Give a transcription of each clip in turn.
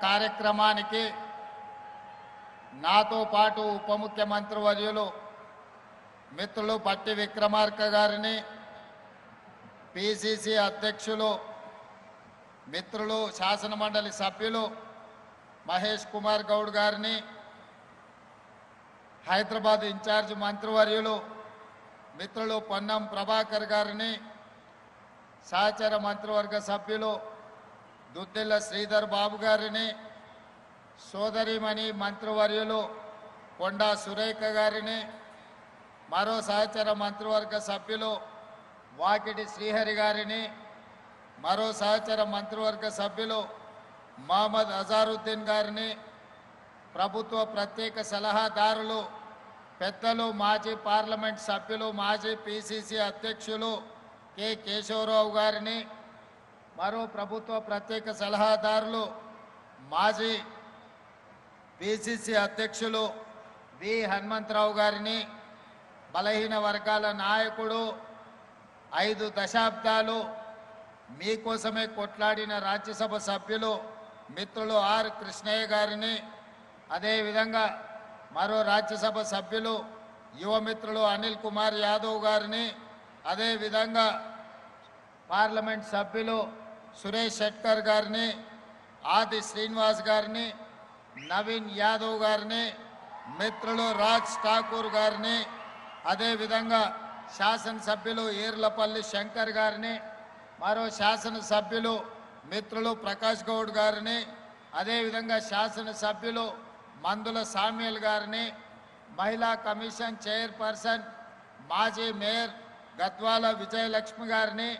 కార్యక్రమానికి నాతో పాటు ఉప ముఖ్యమంత్రి వర్యులు మిత్రులు పట్టి విక్రమార్క గారిని, పిసిసి అధ్యక్షులు మిత్రులు శాసన మండలి సభ్యులు మహేష్ కుమార్ గౌడ్ గారిని, హైదరాబాద్ ఇన్ఛార్జ్ మంత్రివర్యులు మిత్రులు పొన్నం ప్రభాకర్ గారిని, సహచర మంత్రివర్గ సభ్యులు దుద్దిల్ల శ్రీధర్ బాబు గారిని, సోదరిమణి మంత్రివర్యులు కొండా సురేఖ గారిని, మరో సహచర మంత్రివర్గ సభ్యులు వాకిటి శ్రీహరి గారిని, మరో సహచర మంత్రివర్గ సభ్యులు మహమ్మద్ అజారుద్దీన్ గారిని, ప్రభుత్వ ప్రత్యేక సలహాదారులు పెద్దలు మాజీ పార్లమెంట్ సభ్యులు మాజీ పిసిసి అధ్యక్షులు కె కేశవరావు గారిని, మరో ప్రభుత్వ ప్రత్యేక సలహాదారులు మాజీ పిసిసి అధ్యక్షులు వి హనుమంతరావు గారిని, బలహీన వర్గాల నాయకుడు 5 దశాబ్దాలు మీకోసమే కొట్లాడిన రాజ్యసభ సభ్యులు మిత్రులు ఆర్ కృష్ణయ్య గారిని, అదేవిధంగా మరో రాజ్యసభ సభ్యులు యువమిత్రులు అనిల్ కుమార్ యాదవ్ గారిని, అదేవిధంగా పార్లమెంట్ సభ్యులు సురేష్ షెట్కర్ గారిని, ఆది శ్రీనివాస్ గారిని, నవీన్ యాదవ్ గారిని, మిత్రులు రాజ్ ఠాకూర్ గారిని, అదేవిధంగా శాసనసభ్యులు ఈర్లపల్లి శంకర్ గారిని, మరో శాసనసభ్యులు మిత్రులు ప్రకాష్ గౌడ్ గారిని, అదేవిధంగా శాసనసభ్యులు మందుల సామ్యుల్ గారిని, మహిళా కమిషన్ చైర్పర్సన్ మాజీ మేయర్ గద్వాల విజయలక్ష్మి గారిని,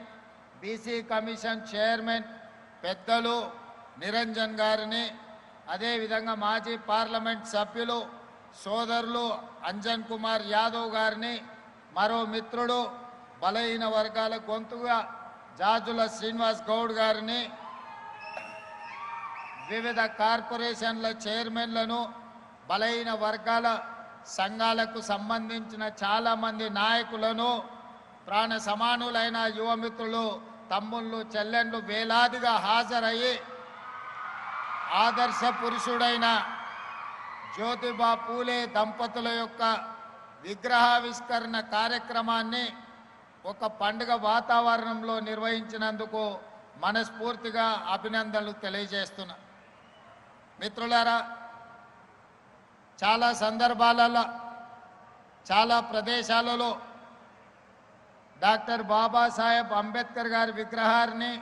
బీసీ కమిషన్ చైర్మన్ పెద్దలు నిరంజన్ గారిని, అదేవిధంగా మాజీ పార్లమెంట్ సభ్యులు సోదరులు అంజన్ కుమార్ యాదవ్ గారిని, మరో మిత్రుడు బలహీన వర్గాల గొంతుగా జాజుల శ్రీనివాస్ గౌడ్ గారిని, వివిధ కార్పొరేషన్ల చైర్మన్లను, బలహీన వర్గాల సంఘాలకు సంబంధించిన చాలామంది నాయకులను, ప్రాణ సమానులైన యువమిత్రులు తమ్ముళ్ళు చెల్లెళ్ళు వేలాదిగా హాజరయ్యి ఆదర్శ పురుషుడైన జ్యోతిబా పూలే దంపతుల యొక్క విగ్రహావిష్కరణ కార్యక్రమాన్ని ఒక పండుగ వాతావరణంలో నిర్వహించినందుకు మనస్ఫూర్తిగా అభినందనలు తెలియజేస్తున్నా. మిత్రులారా, చాలా సందర్భాలలో చాలా ప్రదేశాలలో డాక్టర్ బాబాసాహెబ్ అంబేద్కర్ గారి విగ్రహాన్ని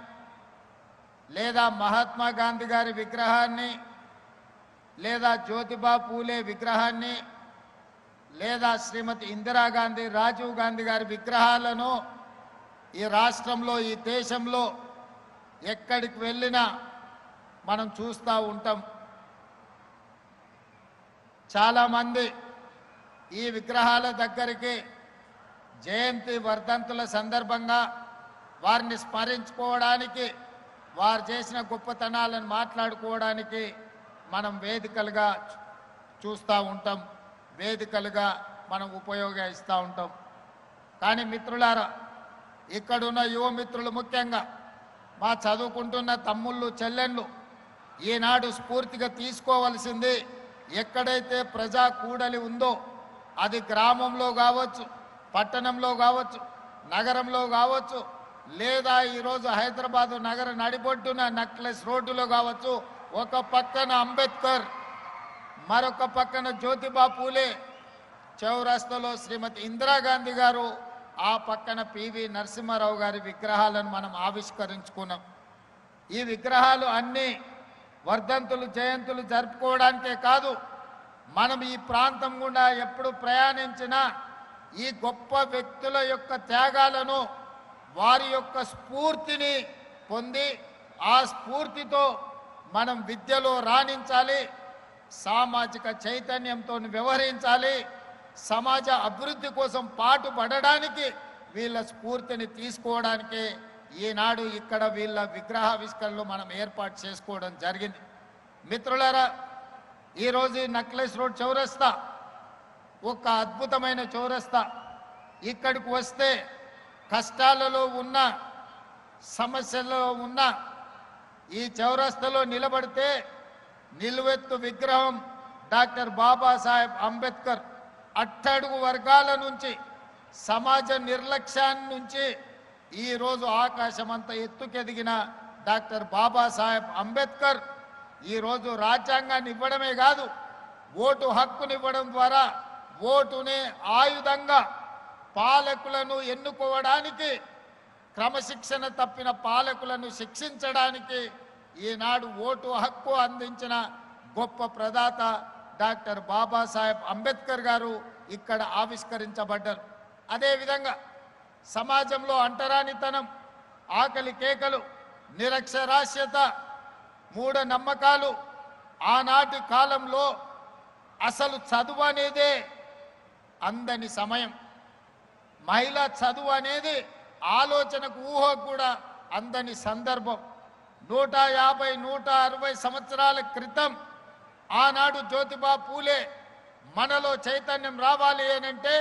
లేదా మహాత్మా గాంధీ గారి విగ్రహాన్ని లేదా జ్యోతిబా పూలే విగ్రహాన్ని లేదా శ్రీమతి ఇందిరాగాంధీ రాజీవ్ గాంధీ గారి విగ్రహాలను ఈ రాష్ట్రంలో ఈ దేశంలో ఎక్కడికి వెళ్ళినా మనం చూస్తూ ఉంటాం. చాలామంది ఈ విగ్రహాల దగ్గరికి జయంతి వర్ధంతుల సందర్భంగా వారిని స్మరించుకోవడానికి, వారు చేసిన గొప్పతనాలను మాట్లాడుకోవడానికి మనం వేదికలుగా చూస్తూ ఉంటాం, వేదికలుగా మనం ఉపయోగిస్తూ ఉంటాం. కానీ మిత్రులారా, ఇక్కడున్న యువమిత్రులు ముఖ్యంగా మా చదువుకుంటున్న తమ్ముళ్ళు చెల్లెళ్ళు ఈనాడు స్ఫూర్తిగా తీసుకోవలసింది, ఎక్కడైతే ప్రజా కూడలి ఉందో అది గ్రామంలో కావచ్చు, పట్టణంలో కావచ్చు, నగరంలో కావచ్చు, లేదా ఈరోజు హైదరాబాదు నగర నడిబొడ్డున నెక్లెస్ రోడ్డులో కావచ్చు, ఒక పక్కన అంబేద్కర్, మరొక పక్కన జ్యోతిబా పూలే, చౌరస్తాలో శ్రీమతి ఇందిరాగాంధీ గారు, ఆ పక్కన పివి నరసింహారావు గారి విగ్రహాలను మనం ఆవిష్కరించుకున్నాం. ఈ విగ్రహాలు అన్నీ వర్ధంతులు జయంతులు జరుపుకోవడానికే కాదు, మనం ఈ ప్రాంతం గుండా ఎప్పుడు ప్రయాణించినా ఈ గొప్ప వ్యక్తుల యొక్క త్యాగాలను, వారి యొక్క స్ఫూర్తిని పొంది ఆ స్ఫూర్తితో మనం విద్యలో రాణించాలి, సామాజిక చైతన్యంతో వ్యవహరించాలి, సమాజ అభివృద్ధి కోసం పాటుపడడానికి వీళ్ళ స్ఫూర్తిని తీసుకోవడానికి ఈనాడు ఇక్కడ వీళ్ళ విగ్రహావిష్కరణలు మనం ఏర్పాటు చేసుకోవడం జరిగింది. మిత్రులారా, ఈరోజు నెక్లెస్ రోడ్ చౌరస్తా ఒక అద్భుతమైన చౌరస్తా. ఇక్కడికి వస్తే కష్టాలలో ఉన్న సమస్యల్లో ఉన్న ఈ చౌరస్తలో నిలబడితే నిలువెత్తు విగ్రహం డాక్టర్ బాబాసాహెబ్ అంబేద్కర్ అట్టడుగు వర్గాల నుంచి సమాజ నిర్లక్ష్యాన్ని నుంచి ఈరోజు ఆకాశమంత ఎత్తుకెదిగిన డాక్టర్ బాబాసాహెబ్ అంబేద్కర్ ఈరోజు రాజ్యాంగాన్ని ఇవ్వడమే కాదు, ఓటు హక్కునివ్వడం ద్వారా ఓటునే ఆయుధంగా పాలకులను ఎన్నుకోవడానికి, క్రమశిక్షణ తప్పిన పాలకులను శిక్షించడానికి ఈనాడు ఓటు హక్కు అందించిన గొప్ప ప్రదాత డాక్టర్ బాబాసాహెబ్ అంబేద్కర్ గారు ఇక్కడ ఆవిష్కరించబడ్డారు. అదేవిధంగా సమాజంలో అంటరానితనం, ఆకలి కేకలు, నిరక్షరాస్యత, మూఢనమ్మకాలు ఆనాటి కాలంలో అసలు చదువు అనేదే అందని సమయం, మహిళా చదువు అనేది ఆలోచనకు ఊహకు కూడా అందని సందర్భం. 150, 160 సంవత్సరాల క్రితం ఆనాడు జ్యోతిబా పూలే మనలో చైతన్యం రావాలి అనంటే,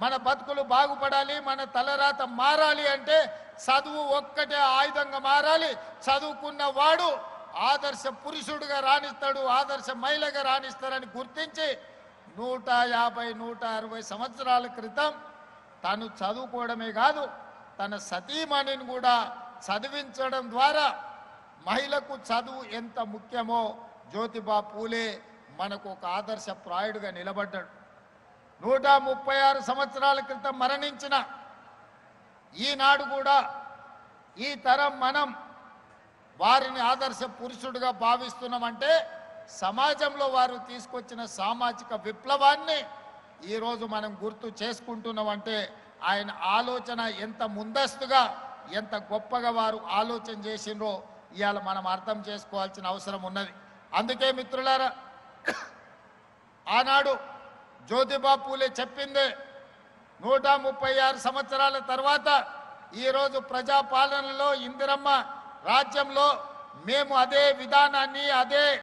మన బతుకులు బాగుపడాలి, మన తలరాత మారాలి అంటే చదువు ఒక్కటే ఆయుధంగా మారాలి. చదువుకున్న వాడు ఆదర్శ పురుషుడిగా రాణిస్తాడు, ఆదర్శ మహిళగా రాణిస్తారని గుర్తించి 150, 160 సంవత్సరాల క్రితం తను చదువుకోవడమే కాదు, తన సతీమణిని కూడా చదివించడం ద్వారా మహిళకు చదువు ఎంత ముఖ్యమో జ్యోతిబా పూలే మనకు ఒక ఆదర్శప్రాయుడుగా నిలబడ్డాడు. 136 సంవత్సరాల క్రితం మరణించిన ఈనాడు కూడా ఈ తరం మనం వారిని ఆదర్శ పురుషుడిగా భావిస్తున్నామంటే సమాజంలో వారు తీసుకొచ్చిన సామాజిక విప్లవాన్ని ఈరోజు మనం గుర్తు చేసుకుంటున్నామంటే ఆయన ఆలోచన ఎంత ముందస్తుగా, ఎంత గొప్పగా వారు ఆలోచన చేసిండ్రో ఇవాళ మనం అర్థం చేసుకోవాల్సిన అవసరం ఉన్నది. అందుకే మిత్రులారా, ఆనాడు జ్యోతిబా పూలే చెప్పిందే 136 సంవత్సరాల తర్వాత ఈరోజు ప్రజాపాలనలో ఇందిరమ్మ రాజ్యంలో మేము అదే విధానాన్ని, అదే